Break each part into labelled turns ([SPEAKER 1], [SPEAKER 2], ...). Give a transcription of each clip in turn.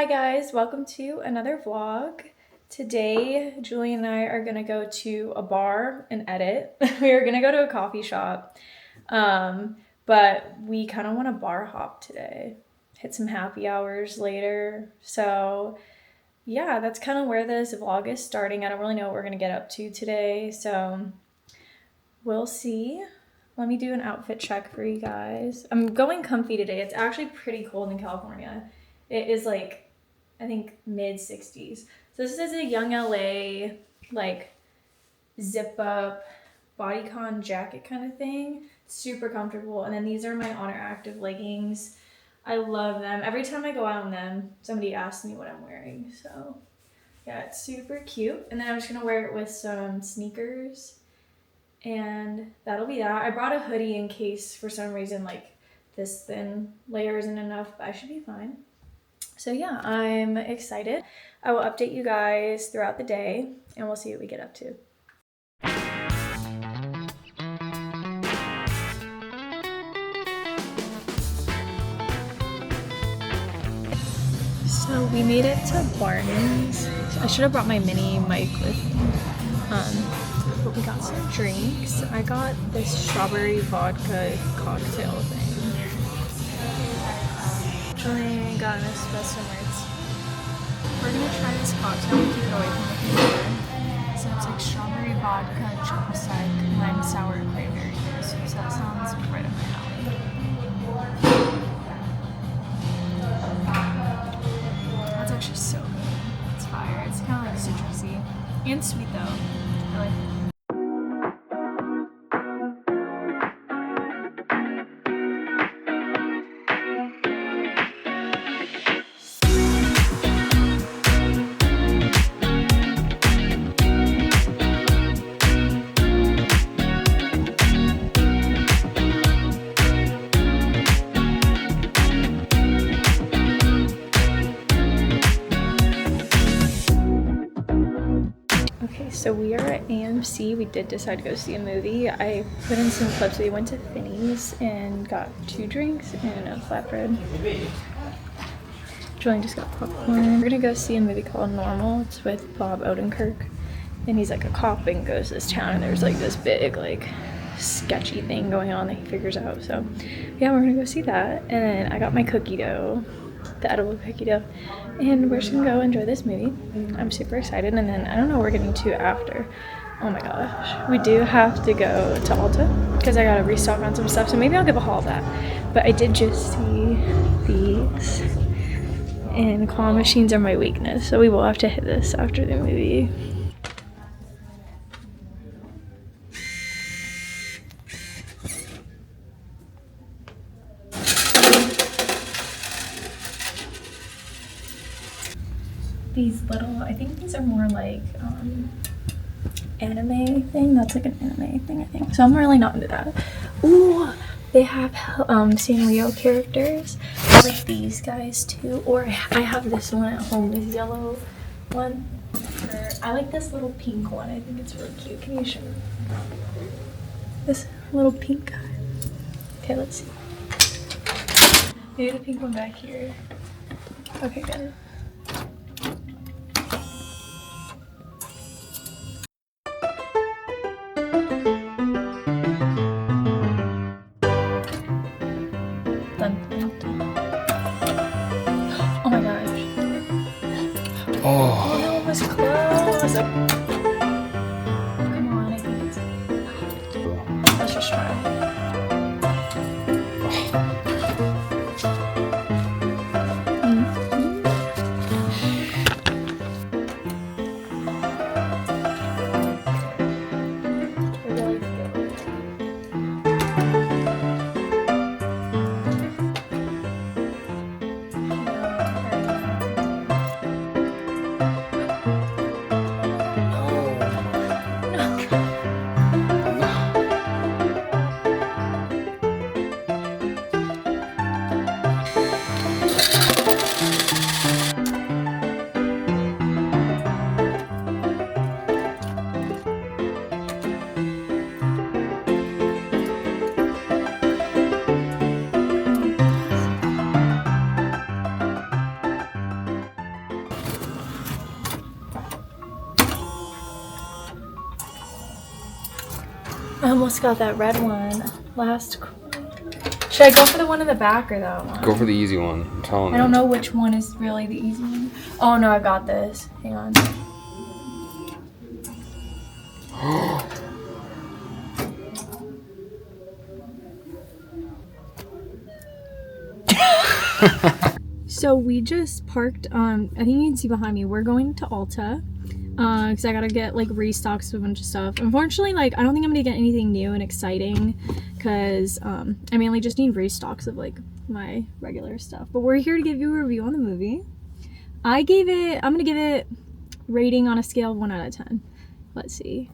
[SPEAKER 1] Hi guys, welcome to another vlog. Today, Julie and I are gonna go to a bar and edit. We are gonna go to a coffee shop, but we kind of want to bar hop today. Hit some happy hours later. So yeah, that's kind of where this vlog is starting. I don't really know what we're gonna get up to today, so we'll see. Let me do an outfit check for you guys. I'm going comfy today. It's actually pretty cold in California. It is like, I think mid 60s. So this is a Young LA, like zip up bodycon jacket kind of thing. Super comfortable. And then these are my Honor Active leggings. I love them. Every time I go out in them, somebody asks me what I'm wearing. So yeah, it's super cute. And then I'm just gonna wear it with some sneakers. And that'll be that. I brought a hoodie in case for some reason like this thin layer isn't enough, but I should be fine. So yeah, I'm excited. I will update you guys throughout the day and we'll see what we get up to. So we made it to Barnes. I should have brought my mini mic with me. But we got some drinks. I got this strawberry vodka cocktail thing. Julie got an espresso mix. We're gonna try this cocktail and keep it away from the computer. So it's like strawberry vodka, chopstick, lime sour cranberry juice. So that sounds right up my alley. That's actually so good. It's fire. It's kind of like citrusy and sweet though. I like it. So we are at AMC. We did decide to go see a movie. I put in some clips. We went to Finney's and got 2 drinks and a flatbread. Julian just got popcorn. We're gonna go see a movie called Normal. It's with Bob Odenkirk. And he's like a cop and goes to this town and there's like this big like sketchy thing going on that he figures out. So yeah, we're gonna go see that. And then I got my cookie dough, the edible cookie dough, and we're just gonna go enjoy this movie. I'm super excited. And then I don't know what we're getting to after. Oh my gosh, we do have to go to Ulta because I gotta restock on some stuff, so maybe I'll give a haul of that. But I did just see these, and claw machines are my weakness, so we will have to hit this after the movie. These little, I think these are more like anime thing. That's like an anime thing, I think. So I'm really not into that. Ooh, they have Sanrio characters. I like these guys too. Or I have this one at home, this yellow one. I like this little pink one. I think it's really cute. Can you show me? This little pink guy. Okay, let's see. Maybe the pink one back here. Okay, good. Oh my gosh. Oh, that one was close. Come on, I think it's perfect. Let's just try it. almost got that red one. Should I go for the one in the back or that one?
[SPEAKER 2] Go for the easy one. I'm telling you.
[SPEAKER 1] I don't know which one is really the easy one. Oh no, I got this. Hang on. So we just parked, I think you can see behind me, we're going to Ulta, because I gotta get, like, restocks of a bunch of stuff. Unfortunately, like, I don't think I'm gonna get anything new and exciting, because, I mainly just need restocks of, like, my regular stuff. But we're here to give you a review on the movie. I'm gonna give it rating on a scale of 1 out of 10. Let's see.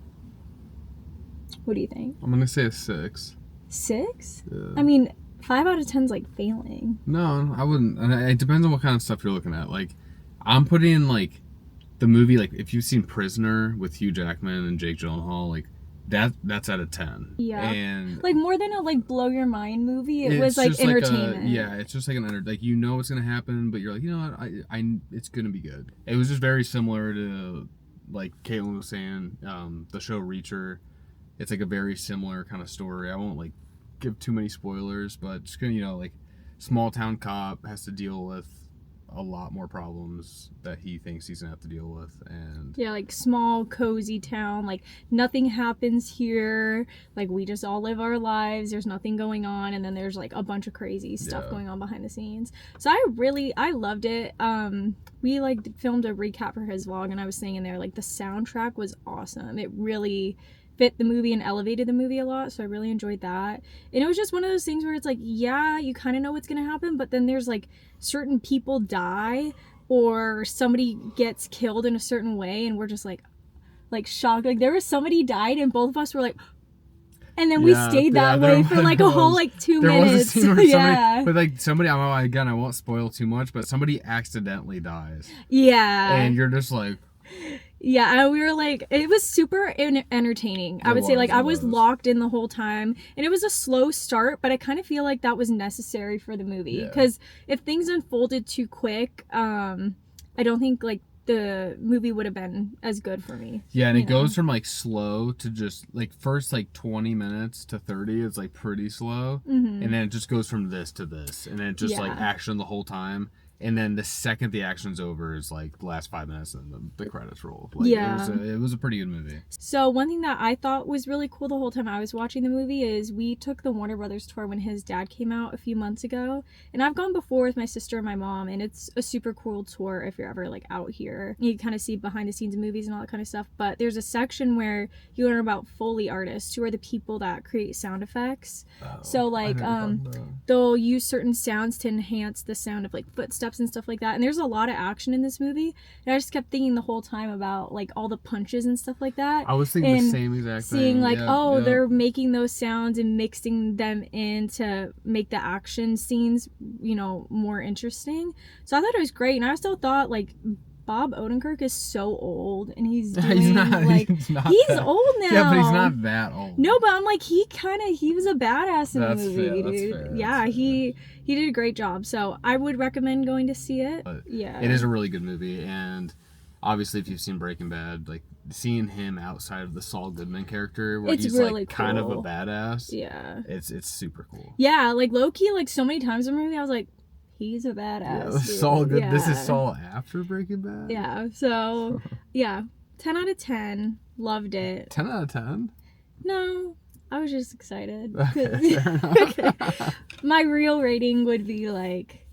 [SPEAKER 1] What do you think?
[SPEAKER 3] I'm gonna say a 6.
[SPEAKER 1] 6?
[SPEAKER 3] Yeah.
[SPEAKER 1] I mean, 5 out of 10 is like failing.
[SPEAKER 3] No, I wouldn't. And it depends on what kind of stuff you're looking at. Like, I'm putting in, like, the movie, like, if you've seen Prisoner with Hugh Jackman and Jake Gyllenhaal, like, that's out of 10.
[SPEAKER 1] Yeah.
[SPEAKER 3] And
[SPEAKER 1] like, more than a, like, blow your mind movie, it was, like, entertainment.
[SPEAKER 3] It's just like like, you know what's gonna happen, but you're like, you know what, it's gonna be good. It was just very similar to, like Caitlin was saying, the show Reacher. It's like a very similar kind of story. I won't, like, give too many spoilers, but just gonna, you know, like, small town cop has to deal with a lot more problems that he thinks he's gonna have to deal with. And
[SPEAKER 1] yeah, like, small cozy town, like, nothing happens here, like, we just all live our lives, there's nothing going on, and then there's, like, a bunch of crazy stuff going on behind the scenes. So I loved it. We, like, filmed a recap for his vlog, and I was saying in there, like, the soundtrack was awesome. It really fit the movie and elevated the movie a lot, so I really enjoyed that. And it was just one of those things where it's like, yeah, you kind of know what's gonna happen, but then there's, like, certain people die or somebody gets killed in a certain way, and we're just like shocked. Like, there was somebody died and both of us were like, and then we stayed that way for like a whole, like, 2 minutes.
[SPEAKER 3] Was a scene where somebody, I won't spoil too much, but somebody accidentally dies.
[SPEAKER 1] Yeah.
[SPEAKER 3] And you're just like,
[SPEAKER 1] yeah, and we were like, it was super entertaining. I would say, like, I was locked in the whole time, and it was a slow start, but I kind of feel like that was necessary for the movie, because if things unfolded too quick, I don't think, like, the movie would have been as good for me.
[SPEAKER 3] Yeah, and it goes from, like, slow to just, like, first, like, 20 minutes to 30 is, like, pretty slow, and then it just goes from this to this, and then it just, like, action the whole time. And then the second the action's over is, like, the last 5 minutes and the credits roll. Like, it was a pretty good movie.
[SPEAKER 1] So one thing that I thought was really cool the whole time I was watching the movie is we took the Warner Brothers tour when his dad came out a few months ago. And I've gone before with my sister and my mom, and it's a super cool tour if you're ever, like, out here. You kind of see behind the scenes movies and all that kind of stuff. But there's a section where you learn about Foley artists, who are the people that create sound effects. So, like, they'll use certain sounds to enhance the sound of, like, footsteps and stuff like that. And there's a lot of action in this movie, and I just kept thinking the whole time about, like, all the punches and stuff like that.
[SPEAKER 3] I was thinking the same exact thing.
[SPEAKER 1] Seeing, like, they're making those sounds and mixing them in to make the action scenes, you know, more interesting. So I thought it was great, and I still thought, like, Bob Odenkirk is so old, and he's doing, he's old now.
[SPEAKER 3] Yeah, but he's not that old.
[SPEAKER 1] No, but I'm like, he was a badass in the movie, dude.
[SPEAKER 3] Fair.
[SPEAKER 1] Yeah, he did a great job. So I would recommend going to see it.
[SPEAKER 3] But
[SPEAKER 1] yeah,
[SPEAKER 3] it is a really good movie, and obviously, if you've seen Breaking Bad, like, seeing him outside of the Saul Goodman character, where he's
[SPEAKER 1] really
[SPEAKER 3] like
[SPEAKER 1] cool.
[SPEAKER 3] kind of a badass.
[SPEAKER 1] Yeah,
[SPEAKER 3] it's super cool.
[SPEAKER 1] Yeah, like, low-key, like, so many times in the movie, I was like, he's a badass.
[SPEAKER 3] Yeah, Saul good. Yeah. This is Saul after Breaking Bad.
[SPEAKER 1] Yeah. So, yeah, 10 out of 10. Loved it.
[SPEAKER 3] 10 out of 10?
[SPEAKER 1] No, I was just excited.
[SPEAKER 3] Okay, fair enough.
[SPEAKER 1] My real rating would be, like,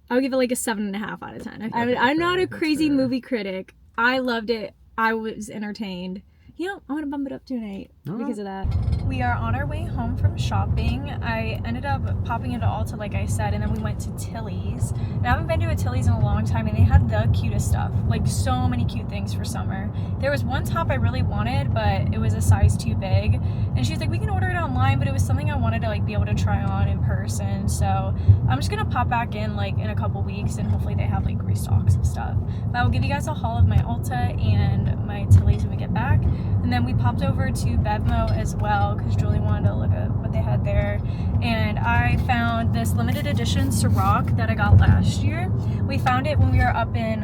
[SPEAKER 1] I would give it, like, a 7.5 out of 10. I'm not a crazy movie critic. I loved it. I was entertained. You know, I want to bump it up to an 8 because of that. We are on our way home from shopping. I ended up popping into Ulta, like I said, and then we went to Tilly's. And I haven't been to a Tilly's in a long time, and they had the cutest stuff. Like, so many cute things for summer. There was one top I really wanted, but it was a size too big. And she was like, we can order it online, but it was something I wanted to, like, be able to try on in person. So I'm just gonna pop back in, like, in a couple weeks, and hopefully they have, like, restocks and stuff. But I will give you guys a haul of my Ulta and my Tilly's when we get back. And then we popped over to Bevmo as well, because Julie wanted to look at what they had there. And I found this limited edition Ciroc that I got last year. We found it when we were up in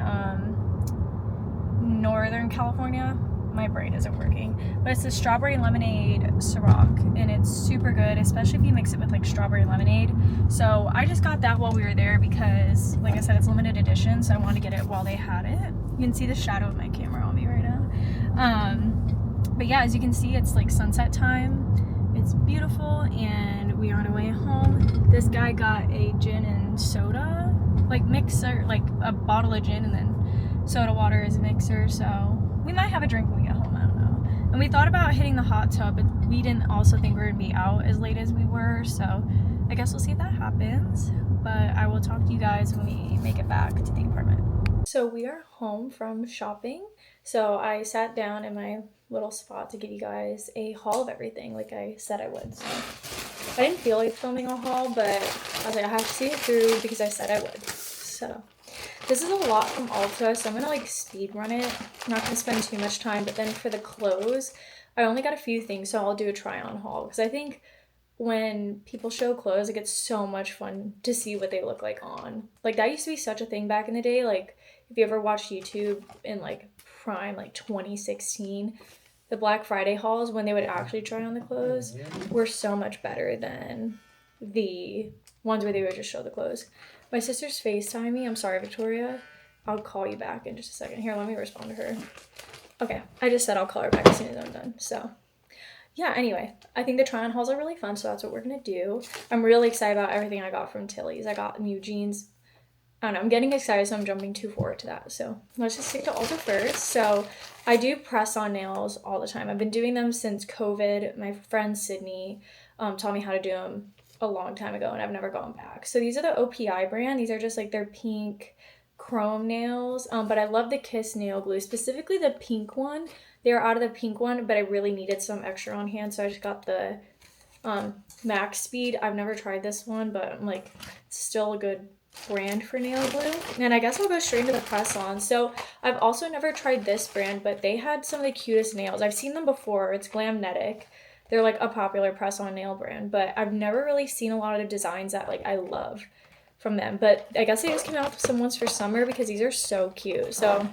[SPEAKER 1] Northern California. my brain isn't working. But it's the strawberry lemonade Ciroc, and it's super good, especially if you mix it with like strawberry lemonade. So I just got that while we were there because, like I said, it's limited edition, so I wanted to get it while they had it. You can see the shadow of my camera on me right now. But yeah, as you can see, it's like sunset time. It's beautiful, and we are on our way home. This guy got a gin and soda, like mixer, like a bottle of gin and then soda water as a mixer. So we might have a drink when we get home, I don't know. And we thought about hitting the hot tub, but we didn't also think we were gonna be out as late as we were. So I guess we'll see if that happens. But I will talk to you guys when we make it back to the apartment. So we are home from shopping. So I sat down in my little spot to give you guys a haul of everything like I said I would. So I didn't feel like filming a haul, but I was like, I have to see it through because I said I would. So this is a lot from Ulta, so I'm gonna like speed run it. I'm not gonna spend too much time, but then for the clothes, I only got a few things, so I'll do a try on haul because I think when people show clothes, it gets so much fun to see what they look like on. Like that used to be such a thing back in the day. Like if you ever watched YouTube in like prime, like 2016, the Black Friday hauls when they would actually try on the clothes were so much better than the ones where they would just show the clothes. My sister's FaceTiming me. I'm sorry, Victoria. I'll call you back in just a second. Here, let me respond to her. Okay, I just said I'll call her back as soon as I'm done. So yeah, anyway, I think the try-on hauls are really fun, so that's what we're gonna do. I'm really excited about everything I got from Tilly's. I got new jeans. I don't know, I'm getting excited, so I'm jumping too forward to that. So let's just stick to Ulta first. So I do press-on nails all the time. I've been doing them since COVID. My friend Sydney taught me how to do them a long time ago, and I've never gone back. So these are the OPI brand. These are just like their pink chrome nails, but I love the Kiss nail glue, specifically the pink one. They're out of the pink one, but I really needed some extra on hand, so I just got the Max Speed. I've never tried this one, but I'm like, it's still a good brand for nail glue. And I guess I'll go straight into the press on. So I've also never tried this brand, but they had some of the cutest nails. I've seen them before. It's Glamnetic. They're like a popular press on nail brand, but I've never really seen a lot of the designs that like I love from them. But I guess they just came out with some ones for summer because these are so cute. So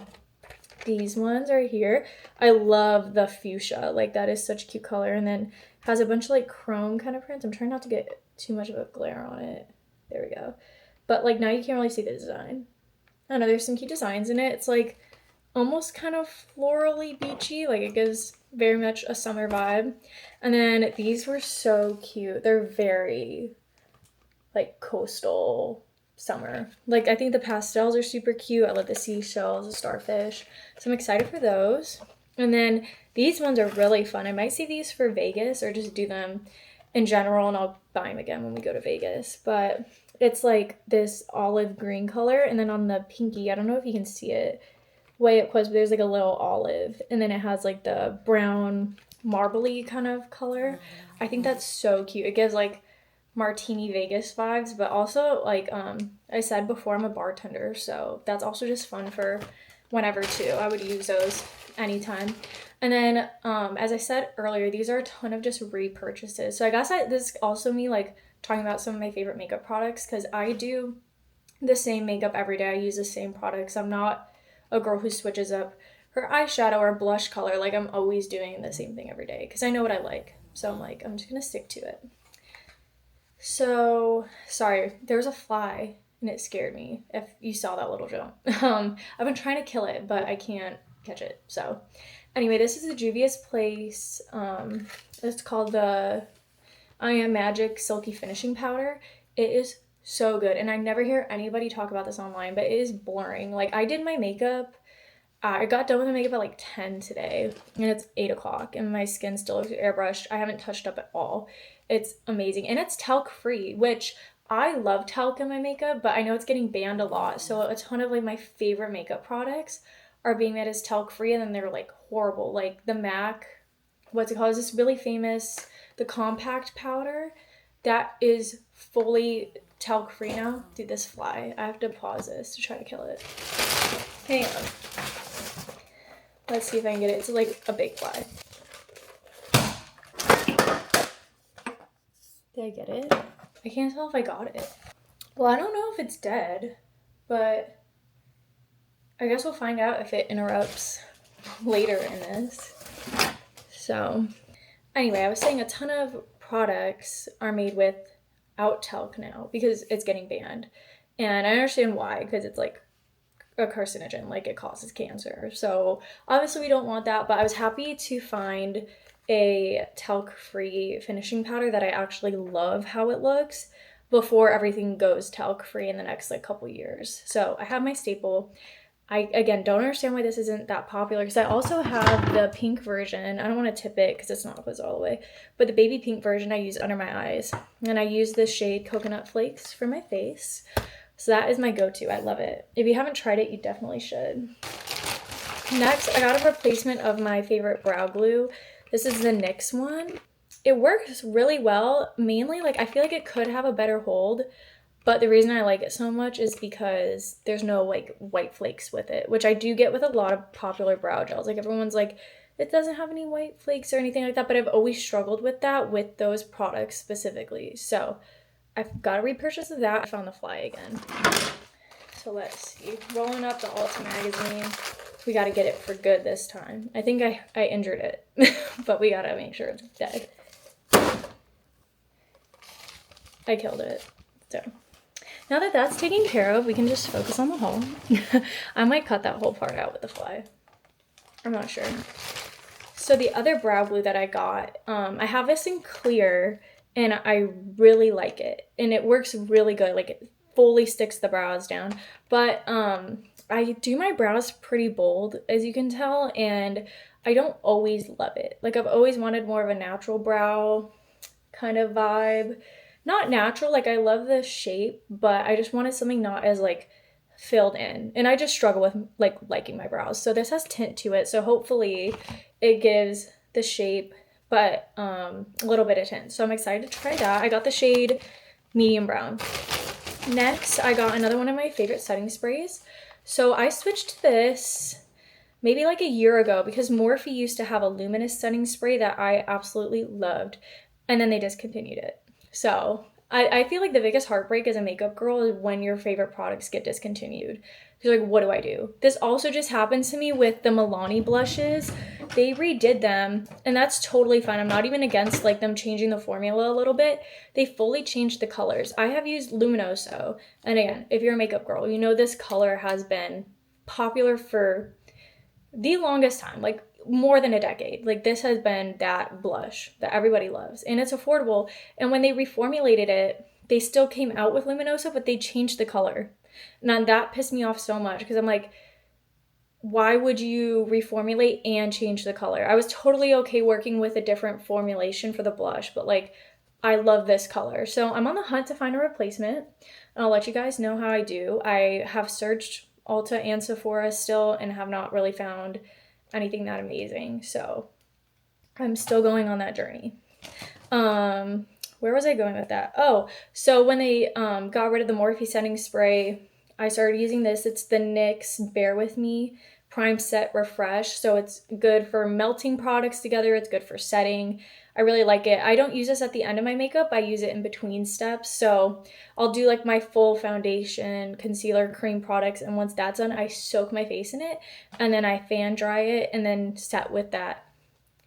[SPEAKER 1] these ones are here. I love the fuchsia. Like that is such a cute color, and then has a bunch of like chrome kind of prints. I'm trying not to get too much of a glare on it. There we go. But like now you can't really see the design. I don't know, there's some cute designs in it. It's like almost kind of florally beachy. Like it gives very much a summer vibe. And then these were so cute. They're very like coastal summer. Like I think the pastels are super cute. I love the seashells, the starfish. So I'm excited for those. And then these ones are really fun. I might save these for Vegas or just do them in general, and I'll buy them again when we go to Vegas. But it's like this olive green color, and then on the pinky, I don't know if you can see it way up close, but there's like a little olive, and then it has like the brown marbly kind of color. I think that's so cute. It gives like Martini Vegas vibes, but also like I said before, I'm a bartender, so that's also just fun for whenever too. I would use those anytime. And then as I said earlier, these are a ton of just repurchases. So I guess this is also me like talking about some of my favorite makeup products, because I do the same makeup every day. I use the same products. I'm not a girl who switches up her eyeshadow or blush color. Like I'm always doing the same thing every day because I know what I like. So I'm like, I'm just gonna stick to it. So sorry, there was a fly and it scared me if you saw that little jump. I've been trying to kill it, but I can't catch it. So anyway, this is the Juvia's Place. It's called the I Am Magic Silky Finishing Powder. It is so good, and I never hear anybody talk about this online, but it is boring. Like I did my makeup. I got done with my makeup at like 10 today, and it's 8 o'clock, and my skin still looks airbrushed. I haven't touched up at all. It's amazing, and it's talc free, which I love talc in my makeup, but I know it's getting banned a lot. So a ton of like my favorite makeup products are being made as talc free, and then they're like horrible. Like the MAC, what's it called? Is this really famous, the compact powder that is fully talc free now. Dude, this fly. I have to pause this to try to kill it. Hang on. Let's see if I can get it. It's like a big fly. Did I get it? I can't tell if I got it. Well, I don't know if it's dead, but I guess we'll find out if it interrupts later in this. So anyway, I was saying a ton of products are made without talc now because it's getting banned. And I understand why, because it's like a carcinogen, like it causes cancer. So obviously we don't want that, but I was happy to find a talc-free finishing powder that I actually love how it looks before everything goes talc-free in the next like couple years. So I have my staple. I again don't understand why this isn't that popular because I also have the pink version. I don't want to tip it because it's not goes all the way, but the baby pink version I use under my eyes, and I use the shade Coconut Flakes for my face. So that is my go-to. I love it. If you haven't tried it, you definitely should. Next, I got a replacement of my favorite brow glue. This is the NYX one. It works really well. Mainly, like I feel like it could have a better hold, but the reason I like it so much is because there's no like white flakes with it, which I do get with a lot of popular brow gels. Like everyone's like, it doesn't have any white flakes or anything like that, but I've always struggled with that with those products specifically. So I've got a repurchase of that. I found the fly again. So let's see. Rolling up the Ulta magazine. We got to get it for good this time. I think I injured it, but we got to make sure it's dead. I killed it. So now that that's taken care of, we can just focus on the haul. I might cut that whole part out with the fly. I'm not sure. So the other brow glue that I got, I have this in clear, and I really like it. And it works really good. Like it fully sticks the brows down. But I do my brows pretty bold, as you can tell, and I don't always love it. Like I've always wanted more of a natural brow kind of vibe. Not natural, like I love the shape, but I just wanted something not as like filled in. And I just struggle with like liking my brows. So this has tint to it. So hopefully it gives the shape, but a little bit of tint. So I'm excited to try that. I got the shade medium brown. Next, I got another one of my favorite setting sprays. So I switched to this maybe like a year ago because Morphe used to have a luminous setting spray that I absolutely loved, and then they discontinued it. So I feel like the biggest heartbreak as a makeup girl is when your favorite products get discontinued. You're like, what do I do? This also just happened to me with the Milani blushes. They redid them, and that's totally fine. I'm not even against like them changing the formula a little bit. They fully changed the colors. I have used Luminoso, and again, if you're a makeup girl, you know this color has been popular for the longest time, like more than a decade. Like this has been that blush that everybody loves, and it's affordable. And when they reformulated it, they still came out with Luminoso, but they changed the color. And that pissed me off so much because I'm like, why would you reformulate and change the color? I was totally okay working with a different formulation for the blush, but like I love this color. So I'm on the hunt to find a replacement, and I'll let you guys know how I do. I have searched Ulta and Sephora still and have not really found anything that amazing. So I'm still going on that journey. Where was I going with that? Oh, so when they got rid of the Morphe setting spray, I started using this. It's the NYX Bear With Me Prime Set Refresh. So it's good for melting products together. It's good for setting. I really like it. I don't use this at the end of my makeup. I use it in between steps. So I'll do like my full foundation, concealer, cream products. And once that's done, I soak my face in it. And then I fan dry it and then set with that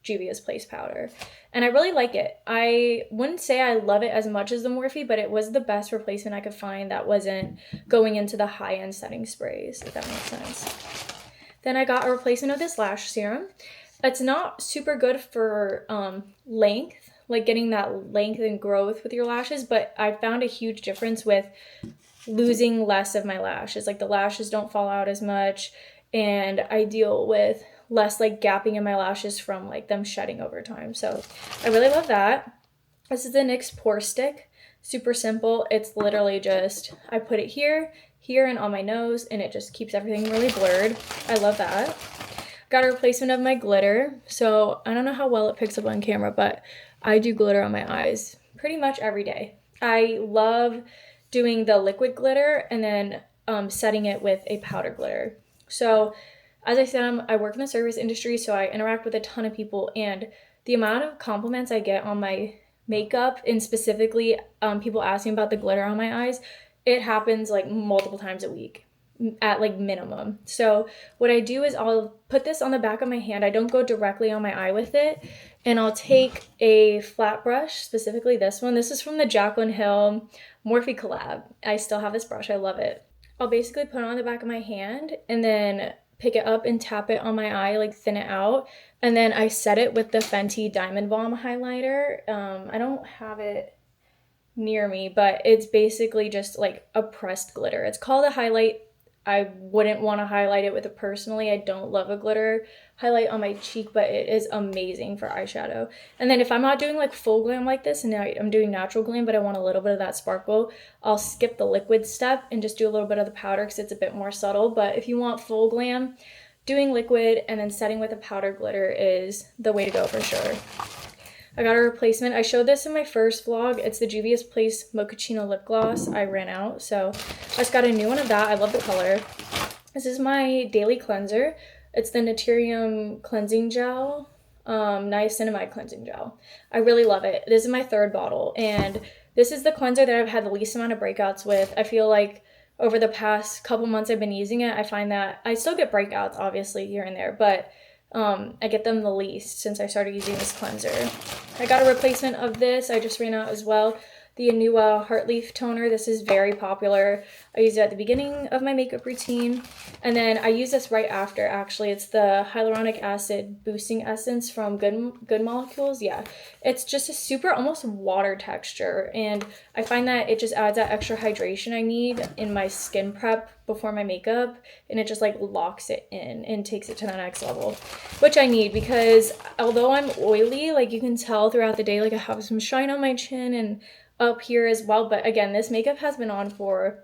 [SPEAKER 1] Juvia's Place powder. And I really like it. I wouldn't say I love it as much as the Morphe, but it was the best replacement I could find that wasn't going into the high-end setting sprays, if that makes sense. Then I got a replacement of this lash serum. It's not super good for length, like getting that length and growth with your lashes, but I found a huge difference with losing less of my lashes. Like the lashes don't fall out as much, and I deal with less like gapping in my lashes from like them shedding over time. So I really love that. This is the NYX Pore Stick. Super simple. It's literally just, I put it here, here, and on my nose, and it just keeps everything really blurred. I love that. Got a replacement of my glitter. So I don't know how well it picks up on camera, but I do glitter on my eyes pretty much every day. I love doing the liquid glitter and then setting it with a powder glitter. So as I said, I work in the service industry, so I interact with a ton of people, and the amount of compliments I get on my makeup, and specifically people asking about the glitter on my eyes, it happens like multiple times a week. at like minimum. So what I do is I'll put this on the back of my hand. I don't go directly on my eye with it. And I'll take a flat brush, specifically this one. This is from the Jaclyn Hill Morphe collab. I still have this brush. I love it. I'll basically put it on the back of my hand and then pick it up and tap it on my eye, like thin it out. And then I set it with the Fenty Diamond Balm highlighter. I don't have it near me, but it's basically just like a pressed glitter. It's called a highlight. I wouldn't want to highlight it with it personally. I don't love a glitter highlight on my cheek, but it is amazing for eyeshadow. And then if I'm not doing like full glam like this, and now I'm doing natural glam, but I want a little bit of that sparkle, I'll skip the liquid step and just do a little bit of the powder because it's a bit more subtle. But if you want full glam, doing liquid and then setting with a powder glitter is the way to go for sure. I got a replacement. I showed this in my first vlog. It's the Juvia's Place Mochaccino lip gloss. I ran out, so I just got a new one of that. I love the color. This is my daily cleanser. It's the Naturium cleansing gel, niacinamide cleansing gel. I really love it. This is my third bottle, and this is the cleanser that I've had the least amount of breakouts with. I feel like over the past couple months I've been using it, I find that I still get breakouts, obviously, here and there, but I get them the least since I started using this cleanser. I got a replacement of this. I just ran out as well. The Anua Heartleaf Toner. This is very popular. I use it at the beginning of my makeup routine. And then I use this right after, actually. It's the Hyaluronic Acid Boosting Essence from Good Molecules. Yeah, it's just a super almost water texture. And I find that it just adds that extra hydration I need in my skin prep before my makeup. And it just like locks it in and takes it to the next level, which I need because although I'm oily, like you can tell throughout the day, like I have some shine on my chin and up here as well. But again, this makeup has been on for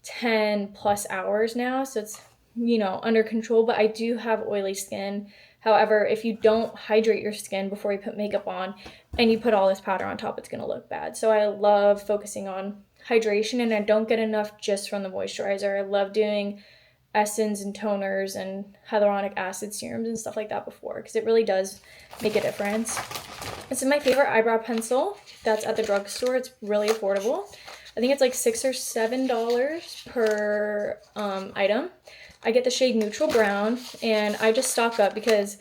[SPEAKER 1] 10 plus hours now, so it's, you know, under control, but I do have oily skin. However, if you don't hydrate your skin before you put makeup on and you put all this powder on top, it's going to look bad. So I love focusing on hydration, and I don't get enough just from the moisturizer. I love doing essence and toners and hyaluronic acid serums and stuff like that before, because it really does make a difference. This is my favorite eyebrow pencil that's at the drugstore. It's really affordable. I think it's like $6 or $7 per item. I get the shade Neutral Brown, and I just stock up because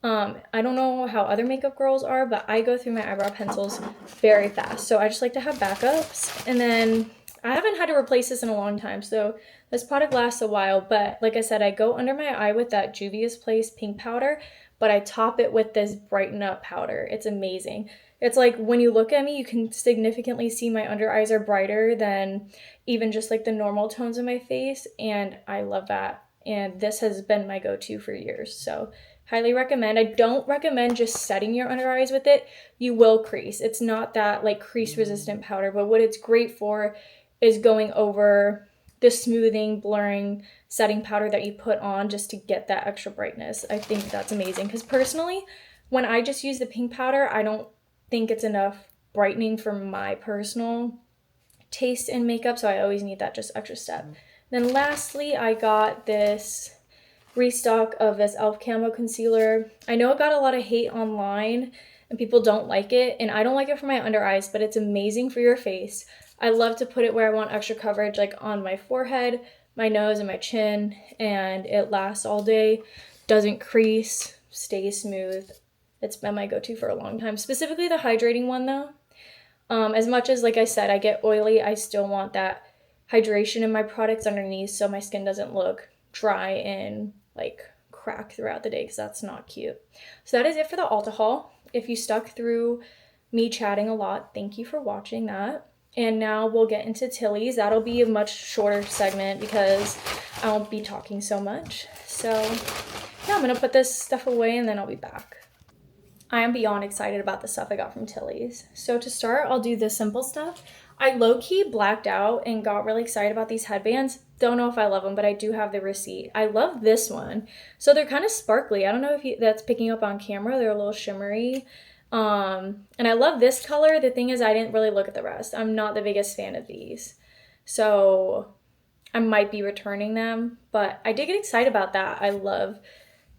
[SPEAKER 1] I don't know how other makeup girls are, but I go through my eyebrow pencils very fast. So I just like to have backups. And then I haven't had to replace this in a long time, so this product lasts a while. But like I said, I go under my eye with that Juvia's Place pink powder, but I top it with this Brighten Up powder. It's amazing. It's like when you look at me, you can significantly see my under eyes are brighter than even just like the normal tones of my face, and I love that. And this has been my go-to for years, so highly recommend. I don't recommend just setting your under eyes with it. You will crease. It's not that like crease resistant powder, but what it's great for is going over the smoothing, blurring, setting powder that you put on just to get that extra brightness. I think that's amazing because personally, when I just use the pink powder, I don't think it's enough brightening for my personal taste in makeup, so I always need that just extra step. Then lastly, I got this restock of this e.l.f. Camo Concealer. I know it got a lot of hate online and people don't like it, and I don't like it for my under eyes, but it's amazing for your face. I love to put it where I want extra coverage, like on my forehead, my nose, and my chin, and it lasts all day, doesn't crease, stays smooth. It's been my go-to for a long time. Specifically the hydrating one though. As much as, like I said, I get oily, I still want that hydration in my products underneath so my skin doesn't look dry and like crack throughout the day, because that's not cute. So that is it for the Ulta haul. If you stuck through me chatting a lot, thank you for watching that. And now we'll get into Tilly's. That'll be a much shorter segment because I won't be talking so much. So yeah, I'm gonna put this stuff away and then I'll be back. I am beyond excited about the stuff I got from Tilly's. So to start, I'll do the simple stuff. I low-key blacked out and got really excited about these headbands. Don't know if I love them, but I do have the receipt. I love this one. So they're kind of sparkly. I don't know if that's picking up on camera. They're a little shimmery. And I love this color. The thing is, I didn't really look at the rest. I'm not the biggest fan of these. So I might be returning them, but I did get excited about that. I love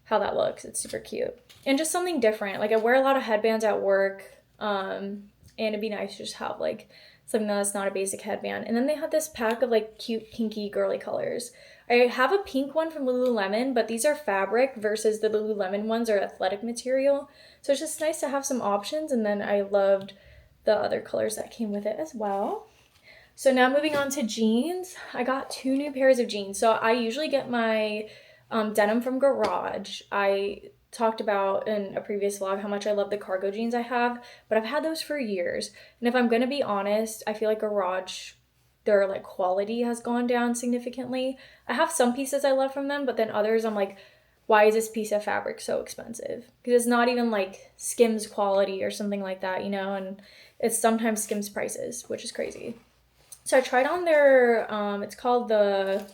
[SPEAKER 1] how that looks. It's super cute. And just something different. Like I wear a lot of headbands at work, and it'd be nice to just have like something that's not a basic headband. And then they have this pack of like cute, kinky, girly colors. I have a pink one from Lululemon, but these are fabric versus the Lululemon ones are athletic material. So it's just nice to have some options. And then I loved the other colors that came with it as well. So now moving on to jeans. I got 2 new pairs of jeans. So I usually get my denim from Garage. I talked about in a previous vlog how much I love the cargo jeans I have, but I've had those for years. And if I'm gonna be honest, I feel like Garage, their like quality has gone down significantly. I have some pieces I love from them, but then others I'm like, why is this piece of fabric so expensive? Because it's not even like Skims quality or something like that, you know, and it's sometimes Skims prices, which is crazy. So I tried on their, it's called the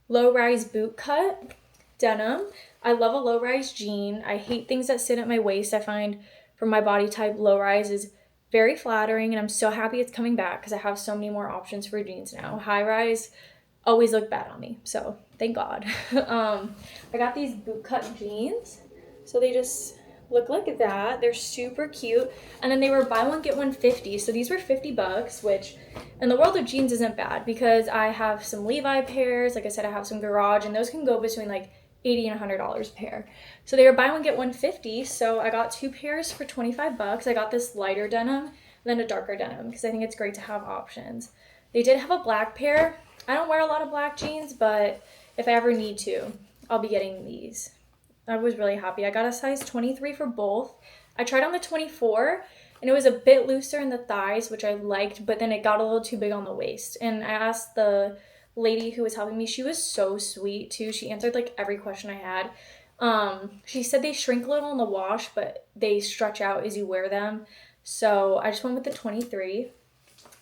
[SPEAKER 1] low rise boot cut denim. I love a low rise jean. I hate things that sit at my waist. I find for my body type, low rise is very flattering, and I'm so happy it's coming back because I have so many more options for jeans now. High rise always look bad on me, so thank God. I got these boot cut jeans, so they just look like that. They're super cute, and then they were buy one get one 50. So these were $50, which in the world of jeans isn't bad because I have some Levi pairs. Like I said, I have some Garage, and those can go between like $80 and $100 a pair. So they were buy one get one 50. So I got 2 pairs for $25. I got this lighter denim and then a darker denim because I think it's great to have options. They did have a black pair. I don't wear a lot of black jeans, but if I ever need to, I'll be getting these. I was really happy. I got a size 23 for both. I tried on the 24 and it was a bit looser in the thighs, which I liked, but then it got a little too big on the waist. And I asked the lady who was helping me, she was so sweet too. She answered like every question I had. She said they shrink a little in the wash, but they stretch out as you wear them. So I just went with the 23.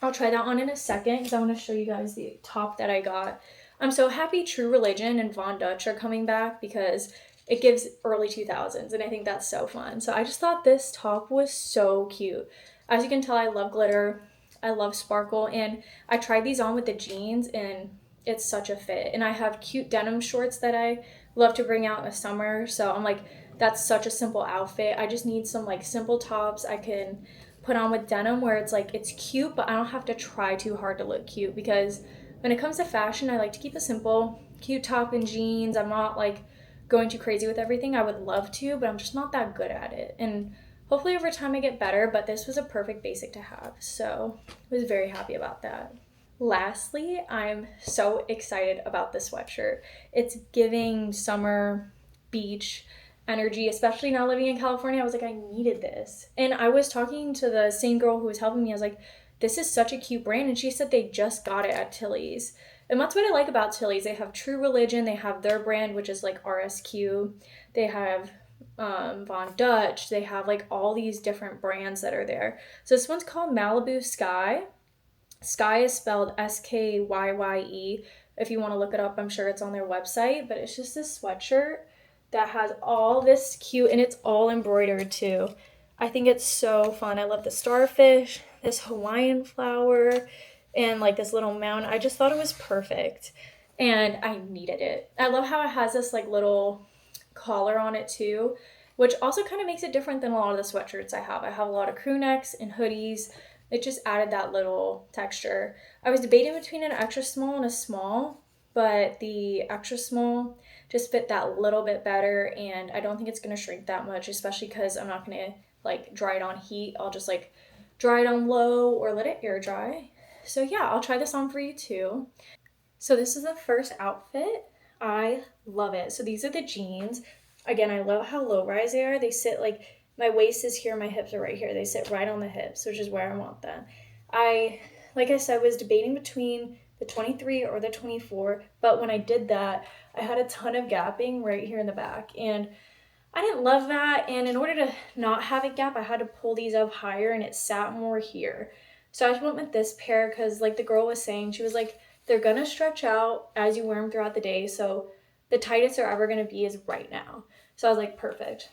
[SPEAKER 1] I'll try that on in a second because I want to show you guys the top that I got. I'm so happy True Religion and Von Dutch are coming back because it gives early 2000s and I think that's so fun. So I just thought this top was so cute. As you can tell, I love glitter. I love sparkle, and I tried these on with the jeans and it's such a fit. And I have cute denim shorts that I love to bring out in the summer. So I'm like, that's such a simple outfit. I just need some like simple tops I can put on with denim where it's like it's cute, but I don't have to try too hard to look cute because when it comes to fashion, I like to keep it simple. Cute top and jeans. I'm not like going too crazy with everything. I would love to, but I'm just not that good at it. And hopefully over time I get better, but this was a perfect basic to have. So I was very happy about that. Lastly, I'm so excited about the sweatshirt. It's giving summer beach energy, especially now living in California. I was like, I needed this. And I was talking to the same girl who was helping me. I was like, this is such a cute brand. And she said they just got it at Tilly's. And that's what I like about Tilly's. They have True Religion. They have their brand, which is like RSQ. They have Von Dutch. They have like all these different brands that are there. So this one's called Malibu Sky. Sky is spelled Skye. If you want to look it up, I'm sure it's on their website. But it's just this sweatshirt that has all this cute, and it's all embroidered too. I think it's so fun. I love the starfish, this Hawaiian flower, and like this little mountain. I just thought it was perfect, and I needed it. I love how it has this like little collar on it too, which also kind of makes it different than a lot of the sweatshirts I have. I have a lot of crew necks and hoodies. It just added that little texture. I was debating between an extra small and a small, but the extra small just fit that little bit better, and I don't think it's going to shrink that much, especially because I'm not going to like dry it on heat. I'll just like dry it on low or let it air dry. So yeah, I'll try this on for you too. So this is the first outfit. I love it. So these are the jeans. Again, I love how low rise they are. They sit like, my waist is here, my hips are right here. They sit right on the hips, which is where I want them. Like I said, was debating between the 23 or the 24, but when I did that, I had a ton of gapping right here in the back, and I didn't love that, and in order to not have it gap, I had to pull these up higher, and it sat more here. So I just went with this pair because like the girl was saying, she was like, they're gonna stretch out as you wear them throughout the day, so the tightest they're ever gonna be is right now. So I was like, perfect.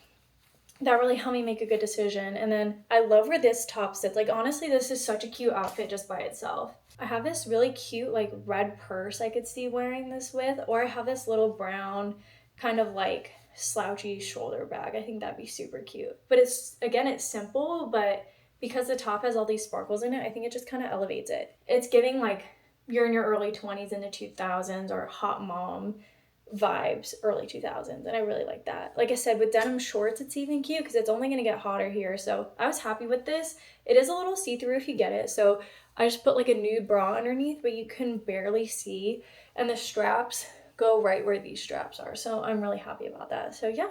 [SPEAKER 1] That really helped me make a good decision. And then I love where this top sits. Like honestly, this is such a cute outfit just by itself. I have this really cute like red purse I could see wearing this with, or I have this little brown kind of like slouchy shoulder bag. I think that'd be super cute. But it's, again, it's simple, but because the top has all these sparkles in it, I think it just kind of elevates it. It's giving like you're in your early 20s in the 2000s, or hot mom vibes early 2000s, and I really like that. Like I said, with denim shorts it's even cute because it's only going to get hotter here, so I was happy with this. It is a little see-through if you get it, so I just put like a nude bra underneath, but you can barely see, and the straps go right where these straps are, so I'm really happy about that. So yeah,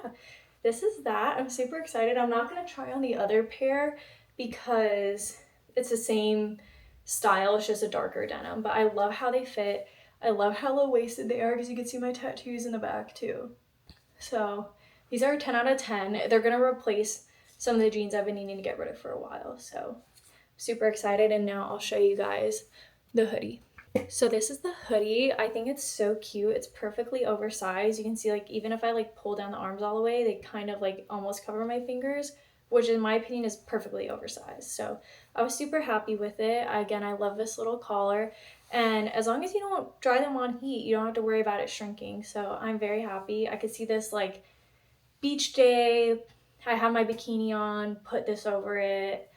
[SPEAKER 1] this is that. I'm super excited. I'm not going to try on the other pair because it's the same style, it's just a darker denim, but I love how they fit. I love how low-waisted they are because you can see my tattoos in the back too. So these are 10 out of 10. They're going to replace some of the jeans I've been needing to get rid of for a while. So super excited. And now I'll show you guys the hoodie. So this is the hoodie. I think it's so cute. It's perfectly oversized. You can see like even if I like pull down the arms all the way, they kind of like almost cover my fingers, which in my opinion is perfectly oversized. So I was super happy with it. Again, I love this little collar. And as long as you don't dry them on heat, you don't have to worry about it shrinking. So I'm very happy. I could see this like beach day. I have my bikini on, put this over it,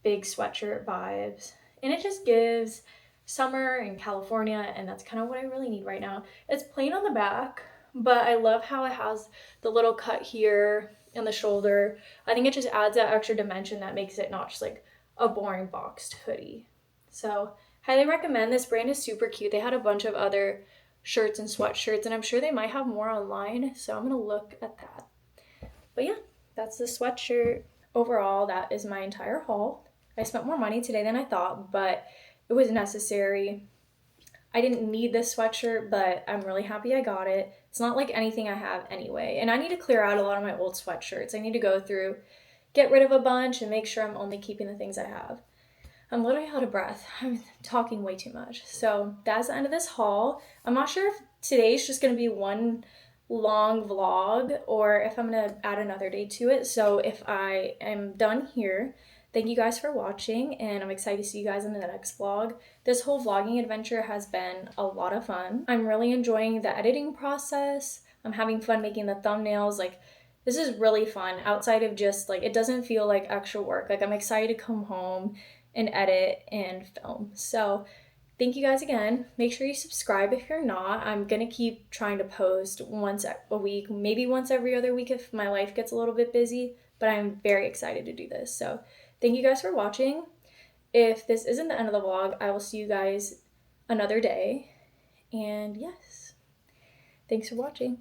[SPEAKER 1] big sweatshirt vibes. And it just gives summer in California, and that's kind of what I really need right now. It's plain on the back, but I love how it has the little cut here in the shoulder. I think it just adds that extra dimension that makes it not just like a boring boxed hoodie. So highly recommend. This brand is super cute. They had a bunch of other shirts and sweatshirts, and I'm sure they might have more online, so I'm gonna look at that. But yeah, that's the sweatshirt. Overall, that is my entire haul. I spent more money today than I thought, but it was necessary. I didn't need this sweatshirt, but I'm really happy I got it. It's not like anything I have anyway. And I need to clear out a lot of my old sweatshirts. I need to go through, get rid of a bunch, and make sure I'm only keeping the things I have. I'm literally out of breath. I'm talking way too much. So that's the end of this haul. I'm not sure if today's just going to be one long vlog or if I'm going to add another day to it. So if I am done here, thank you guys for watching, and I'm excited to see you guys in the next vlog. This whole vlogging adventure has been a lot of fun. I'm really enjoying the editing process. I'm having fun making the thumbnails. Like, this is really fun outside of just like, it doesn't feel like extra work. Like, I'm excited to come home and edit and film. So thank you guys again. Make sure you subscribe if you're not. I'm gonna keep trying to post once a week, maybe once every other week if my life gets a little bit busy, but I'm very excited to do this. So thank you guys for watching. If this isn't the end of the vlog, I will see you guys another day. And yes, thanks for watching.